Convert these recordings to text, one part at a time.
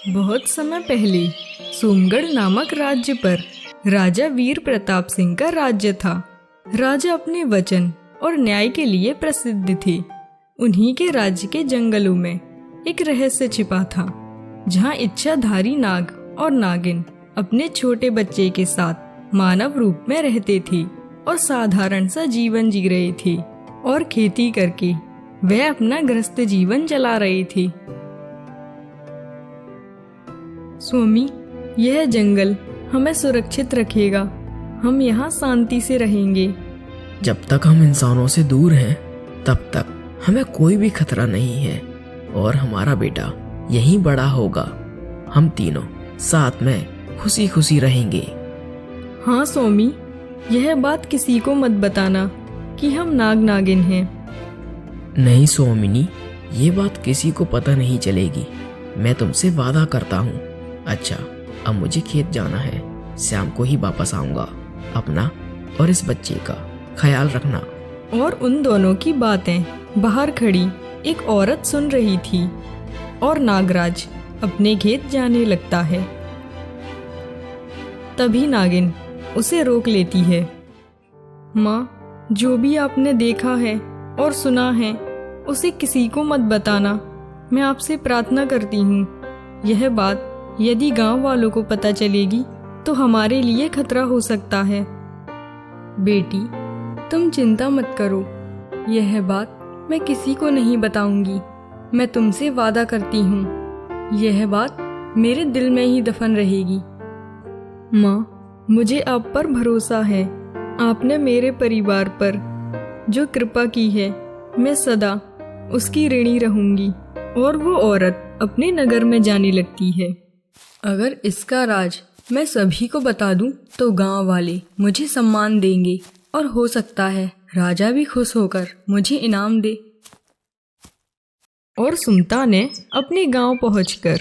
बहुत समय पहले सोमगढ़ नामक राज्य पर राजा वीर प्रताप सिंह का राज्य था। राजा अपने वचन और न्याय के लिए प्रसिद्ध थे। उन्हीं के राज्य के जंगलों में एक रहस्य छिपा था, जहाँ इच्छाधारी नाग और नागिन अपने छोटे बच्चे के साथ मानव रूप में रहते थे और साधारण सा जीवन जी रहे थे और खेती करके वह अपना गृहस्थ जीवन चला रहे थे। स्वामी, यह जंगल हमें सुरक्षित रखेगा। हम यहाँ शांति से रहेंगे। जब तक हम इंसानों से दूर हैं, तब तक हमें कोई भी खतरा नहीं है और हमारा बेटा यहीं बड़ा होगा। हम तीनों साथ में खुशी खुशी रहेंगे। हाँ स्वामी, यह बात किसी को मत बताना कि हम नाग नागिन हैं। नहीं स्वामिनी, ये बात किसी को पता नहीं चलेगी। मैं तुमसे वादा करता हूँ। अच्छा, अब मुझे खेत जाना है। शाम को ही वापस आऊंगा। अपना और इस बच्चे का ख्याल रखना। और उन दोनों की बातें बाहर खड़ी एक औरत सुन रही थी और नागराज अपने खेत जाने लगता है। तभी नागिन उसे रोक लेती है। माँ, जो भी आपने देखा है और सुना है उसे किसी को मत बताना। मैं आपसे प्रार्थना करती हूँ। यह बात यदि गांव वालों को पता चलेगी तो हमारे लिए खतरा हो सकता है। बेटी, तुम चिंता मत करो। यह बात मैं किसी को नहीं बताऊंगी। मैं तुमसे वादा करती हूँ, यह बात मेरे दिल में ही दफन रहेगी। माँ, मुझे आप पर भरोसा है। आपने मेरे परिवार पर जो कृपा की है, मैं सदा उसकी ऋणी रहूंगी। और वो औरत अपने नगर में जाने लगती है। अगर इसका राज मैं सभी को बता दूं तो गांव वाले मुझे सम्मान देंगे और हो सकता है राजा भी खुश होकर मुझे इनाम दे। और सुमता ने अपने गांव पहुंचकर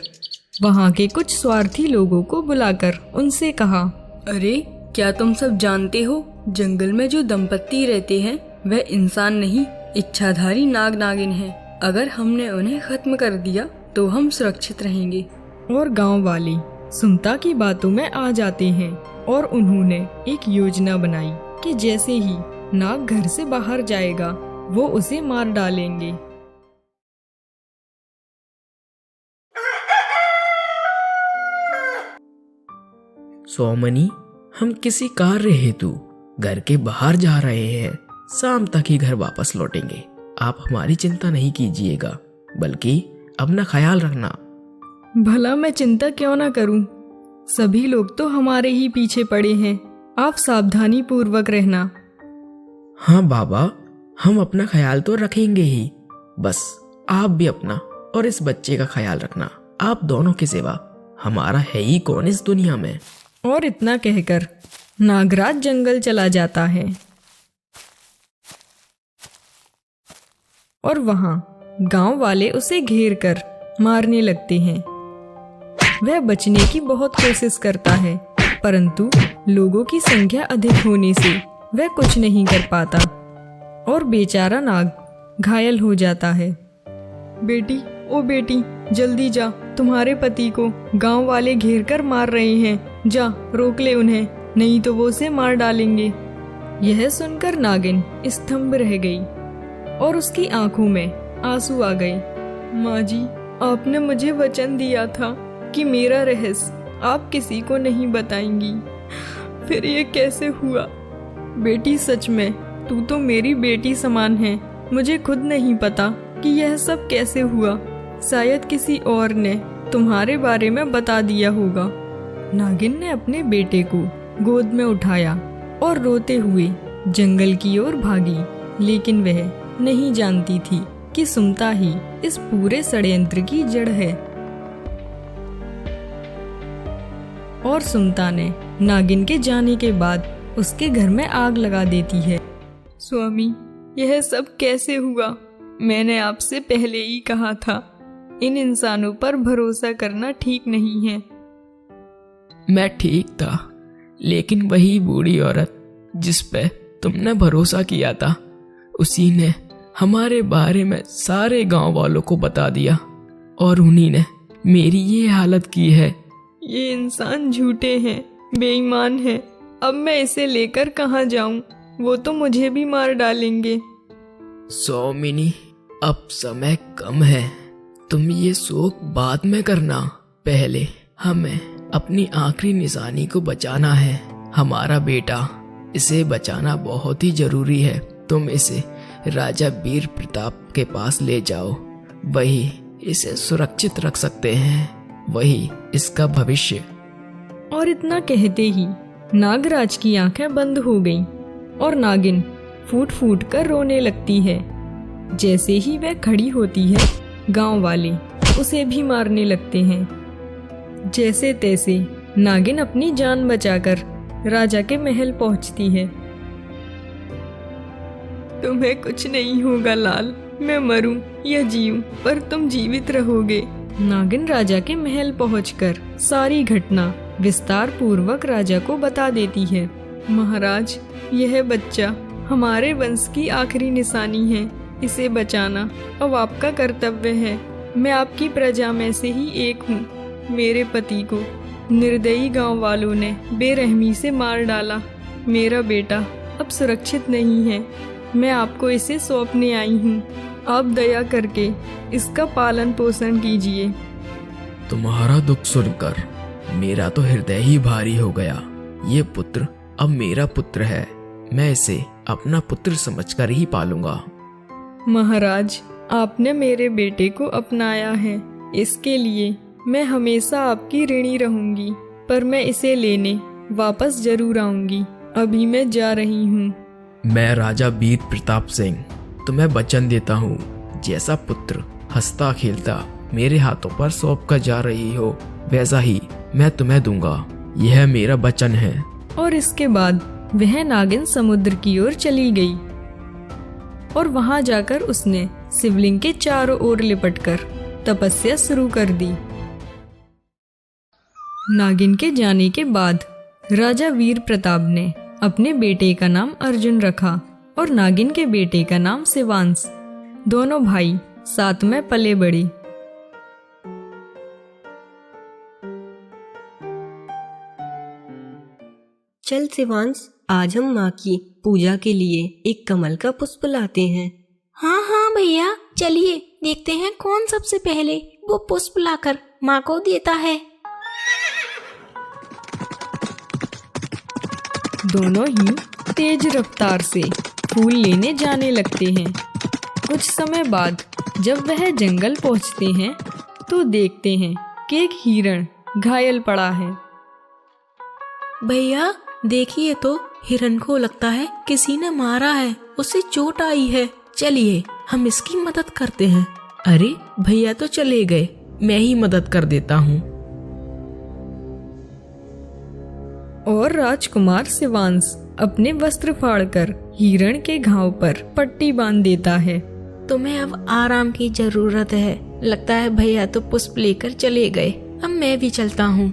वहां के कुछ स्वार्थी लोगों को बुलाकर उनसे कहा, अरे क्या तुम सब जानते हो, जंगल में जो दंपत्ति रहते हैं वह इंसान नहीं, इच्छाधारी नाग नागिन हैं। अगर हमने उन्हें खत्म कर दिया तो हम सुरक्षित रहेंगे। और गांव वाले सुमता की बातों में आ जाते हैं और उन्होंने एक योजना बनाई कि जैसे ही नाग घर से बाहर जाएगा वो उसे मार डालेंगे। सोमनी, हम किसी कार्य हेतु घर के बाहर जा रहे हैं। शाम तक ही घर वापस लौटेंगे। आप हमारी चिंता नहीं कीजिएगा, बल्कि अपना ख्याल रखना। भला मैं चिंता क्यों ना करूं? सभी लोग तो हमारे ही पीछे पड़े हैं। आप सावधानी पूर्वक रहना। हाँ बाबा, हम अपना ख्याल तो रखेंगे ही। बस आप भी अपना और इस बच्चे का ख्याल रखना। आप दोनों की सेवा हमारा है ही कौन इस दुनिया में। और इतना कहकर नागराज जंगल चला जाता है और वहां गांव वाले उसे घेर कर मारने लगते हैं। वह बचने की बहुत कोशिश करता है, परंतु लोगों की संख्या अधिक होने से वह कुछ नहीं कर पाता और बेचारा नाग घायल हो जाता है। बेटी, ओ बेटी, जल्दी जा, तुम्हारे पति को गांव वाले घेर कर मार रहे हैं। जा, रोक ले उन्हें, नहीं तो वो उसे मार डालेंगे। यह सुनकर नागिन स्तंभ रह गई और उसकी आंखों में आंसू आ गए। माँ जी, आपने मुझे वचन दिया था कि मेरा रहस्य आप किसी को नहीं बताएंगी, फिर ये कैसे हुआ? बेटी, सच में तू तो मेरी बेटी समान है। मुझे खुद नहीं पता कि यह सब कैसे हुआ। शायद किसी और ने तुम्हारे बारे में बता दिया होगा। नागिन ने अपने बेटे को गोद में उठाया और रोते हुए जंगल की ओर भागी, लेकिन वह नहीं जानती थी कि सुमता ही इस पूरे षड्यंत्र की जड़ है। और सुमता ने नागिन के जाने के बाद उसके घर में आग लगा देती है। स्वामी, यह सब कैसे हुआ? मैंने आपसे पहले ही कहा था, इन इंसानों पर भरोसा करना ठीक नहीं है। मैं ठीक था, लेकिन वही बूढ़ी औरत जिस पे तुमने भरोसा किया था, उसी ने हमारे बारे में सारे गांव वालों को बता दिया और उन्हीं ने मेरी ये हालत की है। ये इंसान झूठे हैं, बेईमान हैं। अब मैं इसे लेकर कहाँ जाऊं? वो तो मुझे भी मार डालेंगे। सौमिनी, अब समय कम है, तुम ये शोक बाद में करना। पहले हमें अपनी आखिरी निशानी को बचाना है, हमारा बेटा। इसे बचाना बहुत ही जरूरी है। तुम इसे राजा वीर प्रताप के पास ले जाओ, वही इसे सुरक्षित रख सकते हैं, वही इसका भविष्य। और इतना कहते ही नागराज की आंखें बंद हो गईं और नागिन फूट फूट कर रोने लगती है। जैसे ही वह खड़ी होती है, गांव वाले उसे भी मारने लगते हैं। जैसे तैसे नागिन अपनी जान बचाकर राजा के महल पहुंचती है। तुम्हें कुछ नहीं होगा लाल, मैं मरूं या जीऊं पर तुम जीवित रहोगे। नागिन राजा के महल पहुंचकर सारी घटना विस्तार पूर्वक राजा को बता देती है। महाराज, यह बच्चा हमारे वंश की आखिरी निशानी है, इसे बचाना अब आपका कर्तव्य है। मैं आपकी प्रजा में से ही एक हूँ। मेरे पति को निर्दयी गांव वालों ने बेरहमी से मार डाला। मेरा बेटा अब सुरक्षित नहीं है। मैं आपको इसे सौंपने आई हूँ। आप दया करके इसका पालन पोषण कीजिए। तुम्हारा दुख सुनकर मेरा तो हृदय ही भारी हो गया। ये पुत्र अब मेरा पुत्र है, मैं इसे अपना पुत्र समझकर ही पालूंगा। महाराज, आपने मेरे बेटे को अपनाया है, इसके लिए मैं हमेशा आपकी ऋणी रहूंगी। पर मैं इसे लेने वापस जरूर आऊंगी। अभी मैं जा रही हूँ। मैं राजा वीर प्रताप सिंह तुम्हें वचन देता हूँ, जैसा पुत्र हंसता खेलता मेरे हाथों पर सौंप कर जा रही हो, वैसा ही मैं तुम्हें दूंगा। यह मेरा वचन है। और इसके बाद वह नागिन समुद्र की ओर चली गई और वहां जाकर उसने शिवलिंग के चारों ओर लिपटकर तपस्या शुरू कर दी। नागिन के जाने के बाद राजा वीर प्रताप ने अपने बेटे का नाम अर्जुन रखा और नागिन के बेटे का नाम शिवांश। दोनों भाई साथ में पले बड़े। चल शिवांश, आज हम माँ की पूजा के लिए एक कमल का पुष्प लाते हैं। हाँ हाँ भैया, चलिए देखते हैं कौन सबसे पहले वो पुष्प लाकर माँ को देता है। दोनों ही तेज रफ्तार से फूल लेने जाने लगते हैं। कुछ समय बाद जब वह जंगल पहुंचते हैं तो देखते हैं कि एक हिरण घायल पड़ा है। भैया देखिए तो, हिरण को लगता है किसी ने मारा है, उसे चोट आई है। चलिए हम इसकी मदद करते हैं। अरे भैया तो चले गए, मैं ही मदद कर देता हूँ। और राजकुमार शिवांश अपने वस्त्र फाड़कर हिरण के घाव पर पट्टी बांध देता है। तुम्हें अब आराम की जरूरत है। लगता है भैया तो पुष्प लेकर चले गए, अब मैं भी चलता हूँ।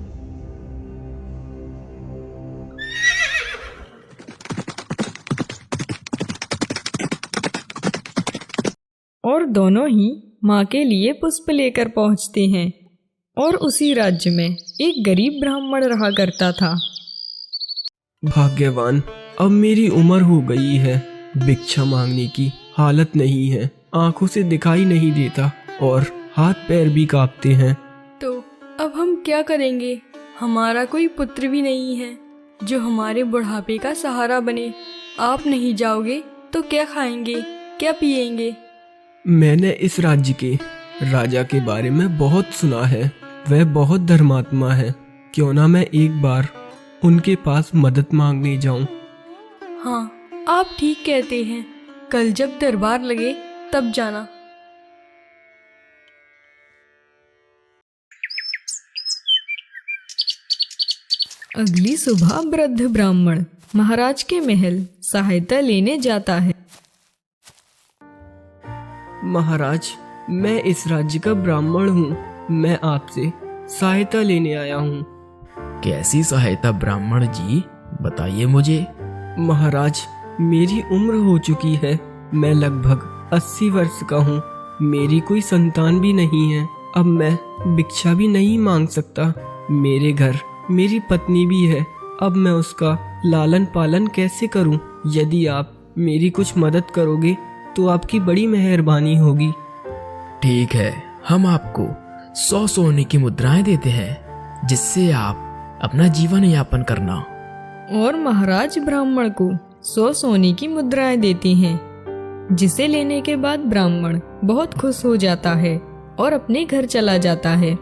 और दोनों ही माँ के लिए पुष्प लेकर पहुँचते हैं। और उसी राज्य में एक गरीब ब्राह्मण रहा करता था। भाग्यवान, अब मेरी उम्र हो गई है, भिक्षा मांगने की हालत नहीं है, आंखों से दिखाई नहीं देता और हाथ पैर भी कांपते हैं। तो अब हम क्या करेंगे? हमारा कोई पुत्र भी नहीं है जो हमारे बुढ़ापे का सहारा बने। आप नहीं जाओगे तो क्या खाएंगे, क्या पिएंगे? मैंने इस राज्य के राजा के बारे में बहुत सुना है, वह बहुत धर्मात्मा है। क्यों ना मैं एक बार उनके पास मदद मांगने जाऊं। हाँ, आप ठीक कहते हैं। कल जब दरबार लगे तब जाना। अगली सुबह वृद्ध ब्राह्मण महाराज के महल सहायता लेने जाता है। महाराज, मैं इस राज्य का ब्राह्मण हूँ, मैं आपसे सहायता लेने आया हूँ। कैसी सहायता ब्राह्मण जी, बताइए मुझे। महाराज, मेरी उम्र हो चुकी है, मैं लगभग 80 वर्ष का हूँ, मेरी कोई संतान भी नहीं है। अब मैं भिक्षा भी नहीं मांग सकता। मेरे घर मेरी पत्नी भी है, अब मैं उसका लालन पालन कैसे करूं? यदि आप मेरी कुछ मदद करोगे तो आपकी बड़ी मेहरबानी होगी। ठीक है, हम आपको 100 सोने की मुद्राएं देते हैं, जिससे आप अपना जीवन यापन करना। और महाराज ब्राह्मण को 100 सोने की मुद्राएं देती हैं, जिसे लेने के बाद ब्राह्मण बहुत खुश हो जाता है और अपने घर चला जाता है।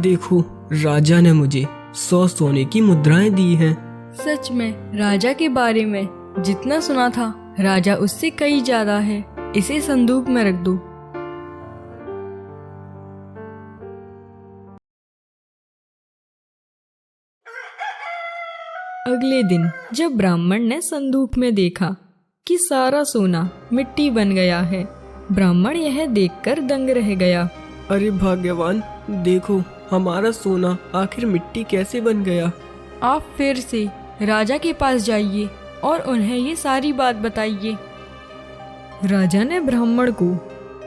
देखो, राजा ने मुझे 100 सोने की मुद्राएं दी हैं। सच में राजा के बारे में जितना सुना था, राजा उससे कई ज्यादा है। इसे संदूक में रख दो। अगले दिन जब ब्राह्मण ने संदूक में देखा कि सारा सोना मिट्टी बन गया है, ब्राह्मण यह देखकर दंग रह गया। अरे भाग्यवान, देखो हमारा सोना आखिर मिट्टी कैसे बन गया। आप फिर से राजा के पास जाइए और उन्हें ये सारी बात बताइए। राजा ने ब्राह्मण को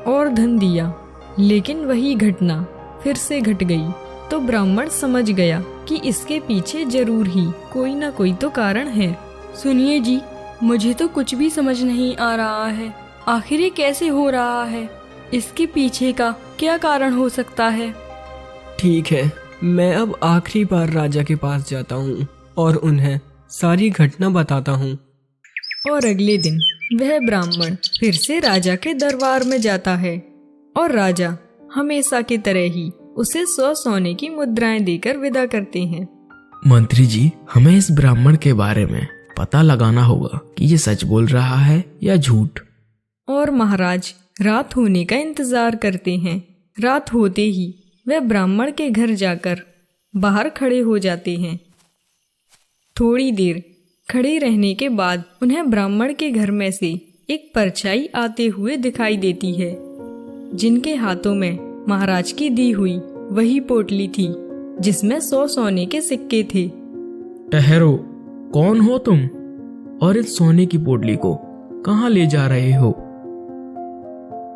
और धन दिया, लेकिन वही घटना फिर से घट गई। तो ब्राह्मण समझ गया कि इसके पीछे जरूर ही कोई ना कोई तो कारण है। सुनिए जी, मुझे तो कुछ भी समझ नहीं आ रहा है। आखिर ये कैसे हो रहा है? इसके पीछे का क्या कारण हो सकता है? ठीक है, मैं अब आखिरी बार राजा के पास जाता हूँ और उन्हें सारी घटना बताता हूँ। और अगले दिन वह ब्राह्मण फिर से राजा के दरबार में जाता है और राजा हमेशा की तरह ही उसे 100 सोने की मुद्राएं देकर विदा करते हैं। मंत्री जी, हमें इस ब्राह्मण के बारे में पता लगाना होगा कि ये सच बोल रहा है या झूठ। और महाराज रात होने का इंतजार करते हैं। रात होते ही वह ब्राह्मण के घर जाकर बाहर खड़े हो जाते हैं। थोड़ी देर खड़े रहने के बाद उन्हें ब्राह्मण के घर में से एक परछाई आते हुए दिखाई देती है, जिनके हाथों में महाराज की दी हुई वही पोटली थी जिसमें 100 सोने के सिक्के थे। ठहरो, कौन हो तुम और इस सोने की पोटली को कहाँ ले जा रहे हो?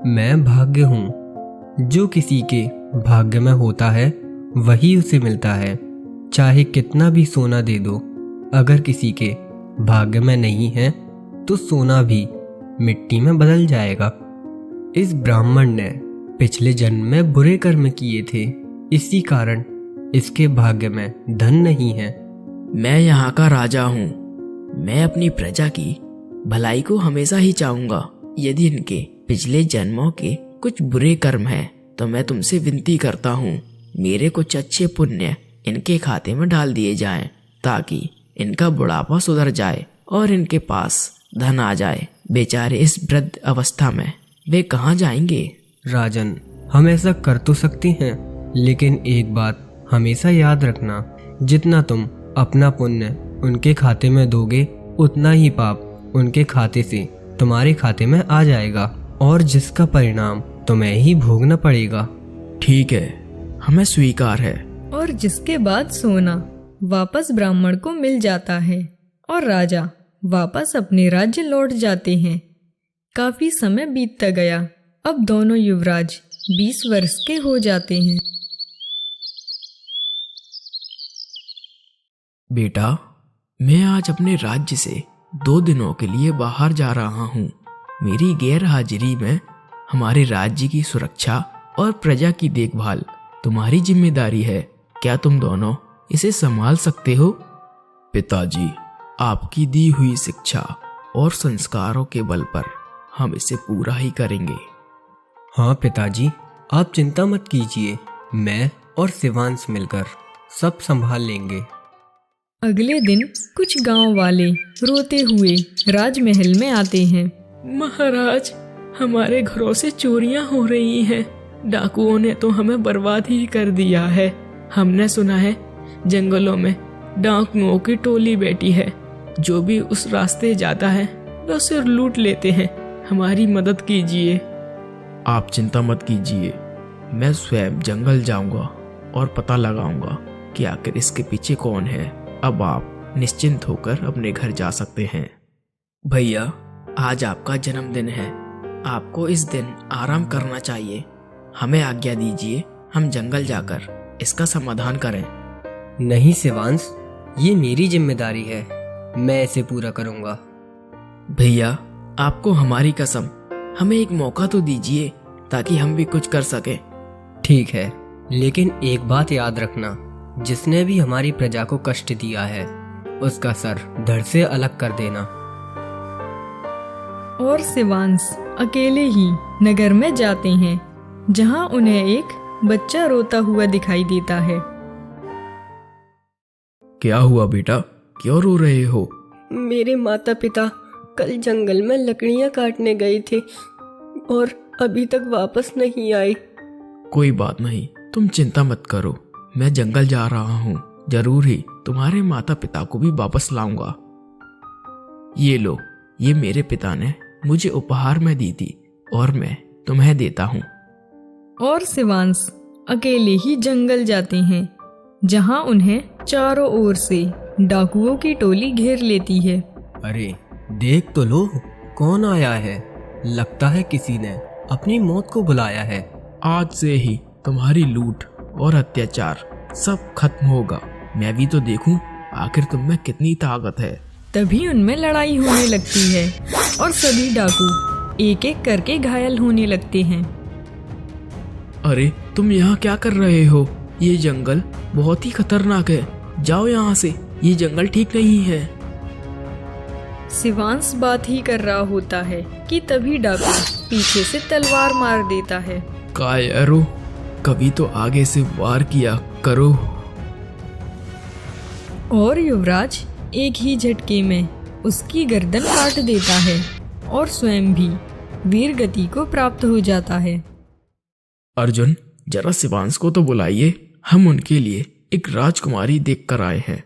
मैं भाग्य हूँ। जो किसी के भाग्य में होता है वही उसे मिलता है, चाहे कितना भी सोना दे दो। अगर किसी के भाग्य में नहीं है तो सोना भी मिट्टी में बदल जाएगा। इस ब्राह्मण ने पिछले जन्म में बुरे कर्म किए थे, इसी कारण इसके भाग्य में धन नहीं है। मैं यहाँ का राजा हूँ। मैं अपनी प्रजा की भलाई को हमेशा ही चाहूंगा। यदि इनके पिछले जन्मों के कुछ बुरे कर्म हैं, तो मैं तुमसे विनती करता हूँ, मेरे कुछ अच्छे पुण्य इनके खाते में डाल दिए जाएं, ताकि इनका बुढ़ापा सुधर जाए और इनके पास धन आ जाए। बेचारे इस वृद्ध अवस्था में वे कहाँ जाएंगे? राजन, हम ऐसा कर तो सकते हैं, लेकिन एक बात हमेशा याद रखना, जितना तुम अपना पुण्य उनके खाते में दोगे, उतना ही पाप उनके खाते से तुम्हारे खाते में आ जाएगा, और जिसका परिणाम तुम्हें ही भोगना पड़ेगा। ठीक है, हमें स्वीकार है। और जिसके बाद सोना वापस ब्राह्मण को मिल जाता है और राजा वापस अपने राज्य लौट जाते हैं। काफी समय बीतता गया। अब दोनों युवराज 20 वर्ष के हो जाते हैं। बेटा, मैं आज अपने राज्य से 2 दिनों के लिए बाहर जा रहा हूँ। मेरी गैर हाजिरी में हमारे राज्य की सुरक्षा और प्रजा की देखभाल तुम्हारी जिम्मेदारी है। क्या तुम दोनों इसे संभाल सकते हो? पिताजी, आपकी दी हुई शिक्षा और संस्कारों के बल पर हम इसे पूरा ही करेंगे। हाँ पिताजी, आप चिंता मत कीजिए, मैं और शिवांश मिलकर सब संभाल लेंगे। अगले दिन कुछ गांव वाले रोते हुए राजमहल में आते हैं। महाराज, हमारे घरों से चोरियां हो रही हैं। डाकुओं ने तो हमें बर्बाद ही कर दिया है। हमने सुना है जंगलों में डाकुओं की टोली बैठी है। जो भी उस रास्ते जाता है वे उसे लूट लेते हैं। हमारी मदद कीजिए। आप चिंता मत कीजिए, मैं स्वयं जंगल जाऊंगा और पता लगाऊंगा कि आखिर इसके पीछे कौन है। अब आप निश्चिंत होकर अपने घर जा सकते हैं। भैया, आज आपका जन्मदिन है। आपको इस दिन आराम करना चाहिए। हमें आज्ञा दीजिए, हम जंगल जाकर इसका समाधान करें। नहीं शिवांश, ये मेरी जिम्मेदारी है, मैं इसे पूरा करूंगा। भैया, आपको हमारी कसम, हमें एक मौका तो दीजिए ताकि हम भी कुछ कर सकें। ठीक है, लेकिन एक बात याद रखना, जिसने भी हमारी प्रजा को कष्ट दिया है उसका सर धड़ से अलग कर देना। और शिवांश अकेले ही नगर में जाते हैं, जहां उन्हें एक बच्चा रोता हुआ दिखाई देता है। क्या हुआ बेटा, क्यों रो रहे हो? मेरे माता पिता कल जंगल में लकड़ियां काटने गए थे और अभी तक वापस नहीं आए। कोई बात नहीं, तुम चिंता मत करो, मैं जंगल जा रहा हूँ, जरूर ही तुम्हारे माता पिता को भी वापस लाऊंगा। ये लो, ये मेरे पिता ने मुझे उपहार में दी थी और मैं तुम्हें देता हूँ। और शिवांश अकेले ही जंगल जाते हैं, जहां उन्हें चारों ओर से डाकुओं की टोली घेर लेती है। अरे देख तो लो, कौन आया है। लगता है किसी ने अपनी मौत को बुलाया है। आज से ही तुम्हारी लूट और अत्याचार सब खत्म होगा। मैं भी तो देखूं आखिर तुम में कितनी ताकत है। तभी उनमें लड़ाई होने लगती है और सभी डाकू एक एक करके घायल होने लगते हैं। अरे तुम यहाँ क्या कर रहे हो? ये जंगल बहुत ही खतरनाक है, जाओ यहाँ से, ये जंगल ठीक नहीं है। शिवांश बात ही कर रहा होता है कि तभी डाकू पीछे से तलवार मार देता है। कायरो, कभी तो आगे से वार किया करो। और युवराज एक ही झटके में उसकी गर्दन काट देता है और स्वयं भी वीर गति को प्राप्त हो जाता है। अर्जुन, जरा शिवांश को तो बुलाइए, हम उनके लिए एक राजकुमारी देख कर आए हैं।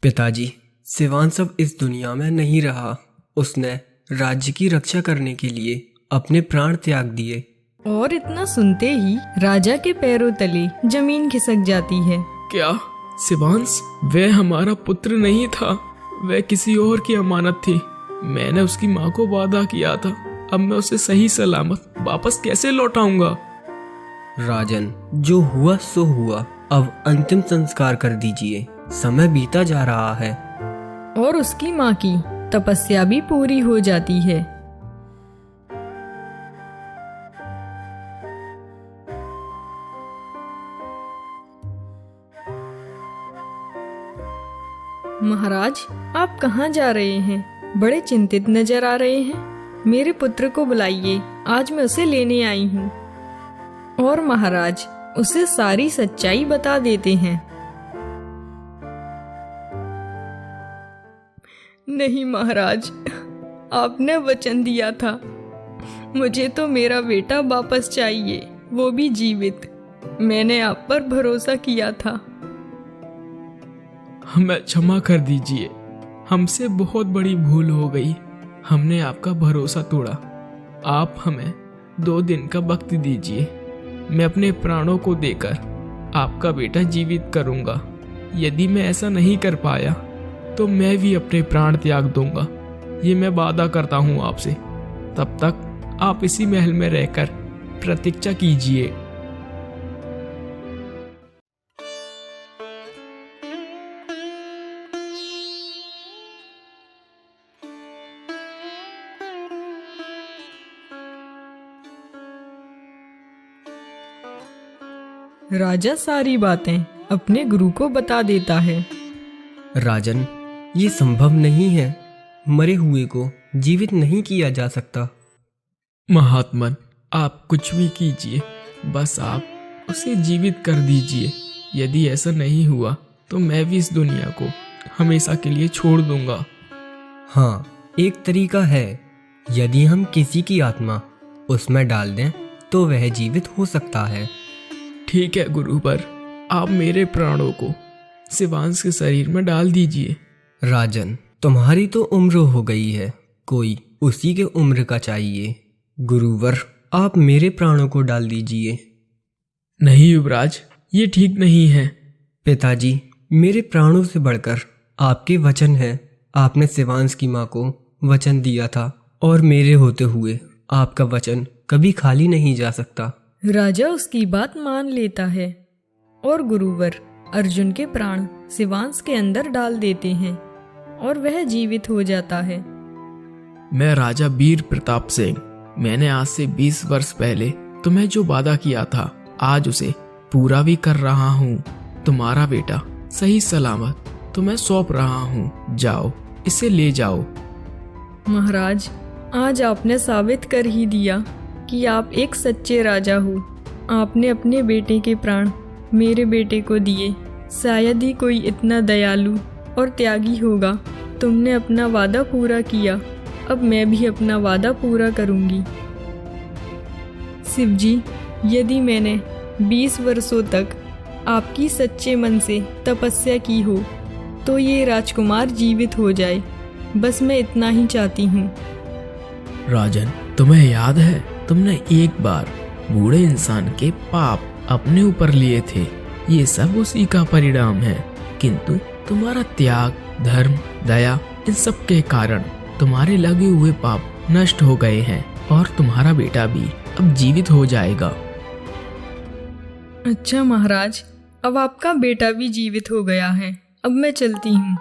पिताजी, शिवांश अब इस दुनिया में नहीं रहा। उसने राज्य की रक्षा करने के लिए अपने प्राण त्याग दिए। और इतना सुनते ही राजा के पैरों तले जमीन खिसक जाती है। क्या शिवांश? वह हमारा पुत्र नहीं था, वह किसी और की अमानत थी। मैंने उसकी माँ को वादा किया था, अब मैं उसे सही सलामत वापस कैसे लौटाऊंगा? राजन, जो हुआ सो हुआ, अब अंतिम संस्कार कर दीजिए, समय बीता जा रहा है। और उसकी माँ की तपस्या भी पूरी हो जाती है। महाराज, आप कहाँ जा रहे हैं? बड़े चिंतित नजर आ रहे हैं। मेरे पुत्र को बुलाइए, आज मैं उसे लेने आई हूँ। और महाराज उसे सारी सच्चाई बता देते हैं। नहीं महाराज, आपने वचन दिया था, मुझे तो मेरा बेटा वापस चाहिए, वो भी जीवित। मैंने आप पर भरोसा किया था। हमें क्षमा कर दीजिए, हमसे बहुत बड़ी भूल हो गई, हमने आपका भरोसा तोड़ा। आप हमें 2 दिन का वक्त दीजिए, मैं अपने प्राणों को देकर आपका बेटा जीवित करूंगा। यदि मैं ऐसा नहीं कर पाया तो मैं भी अपने प्राण त्याग दूंगा, ये मैं वादा करता हूँ आपसे। तब तक आप इसी महल में रहकर प्रतीक्षा कीजिए। राजा सारी बातें अपने गुरु को बता देता है। राजन, ये संभव नहीं है, मरे हुए को जीवित नहीं किया जा सकता। महात्मन, आप कुछ भी कीजिए, बस आप उसे जीवित कर दीजिए। यदि ऐसा नहीं हुआ तो मैं भी इस दुनिया को हमेशा के लिए छोड़ दूंगा। हाँ, एक तरीका है, यदि हम किसी की आत्मा उसमें डाल दें तो वह जीवित हो सकता है। ठीक है गुरुवर, आप मेरे प्राणों को शिवांश के शरीर में डाल दीजिए। राजन, तुम्हारी तो उम्र हो गई है, कोई उसी के उम्र का चाहिए। गुरुवर, आप मेरे प्राणों को डाल दीजिए। नहीं युवराज, ये ठीक नहीं है। पिताजी, मेरे प्राणों से बढ़कर आपके वचन है। आपने शिवांश की माँ को वचन दिया था और मेरे होते हुए आपका वचन कभी खाली नहीं जा सकता। राजा उसकी बात मान लेता है और गुरुवर अर्जुन के प्राण शिवांश के अंदर डाल देते हैं और वह जीवित हो जाता है। मैं राजा वीर प्रताप सिंह, मैंने आज से 20 वर्ष पहले तुम्हें जो वादा किया था आज उसे पूरा भी कर रहा हूँ। तुम्हारा बेटा सही सलामत तुम्हें सौंप रहा हूँ, जाओ इसे ले जाओ। महाराज, आज आपने साबित कर ही दिया कि आप एक सच्चे राजा हो। आपने अपने बेटे के प्राण मेरे बेटे को दिए। शायद ही कोई इतना दयालु और त्यागी होगा। तुमने अपना वादा पूरा किया, अब मैं भी अपना वादा पूरा करूंगी। शिव जी, यदि मैंने 20 वर्षों तक आपकी सच्चे मन से तपस्या की हो तो ये राजकुमार जीवित हो जाए, बस मैं इतना ही चाहती हूँ। राजन, तुम्हें याद है तुमने एक बार बूढ़े इंसान के पाप अपने ऊपर लिए थे। ये सब उसी का परिणाम है, किंतु तुम्हारा त्याग, धर्म, दया, इन सब के कारण तुम्हारे लगे हुए पाप नष्ट हो गए हैं और तुम्हारा बेटा भी अब जीवित हो जाएगा। अच्छा महाराज, अब आपका बेटा भी जीवित हो गया है। अब मैं चलती हूँ,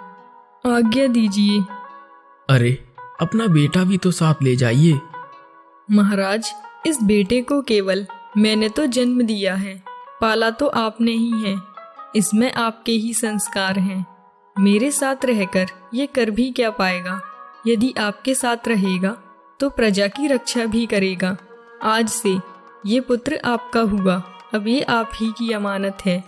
आज्ञा दीजिए। अरे, अपना बेटा भी तो साथ ले जाइए। महाराज, इस बेटे को केवल मैंने तो जन्म दिया है, पाला तो आपने ही है। इसमें आपके ही संस्कार हैं। मेरे साथ रहकर ये कर भी क्या पाएगा? यदि आपके साथ रहेगा तो प्रजा की रक्षा भी करेगा। आज से ये पुत्र आपका हुआ, अब ये आप ही की अमानत है।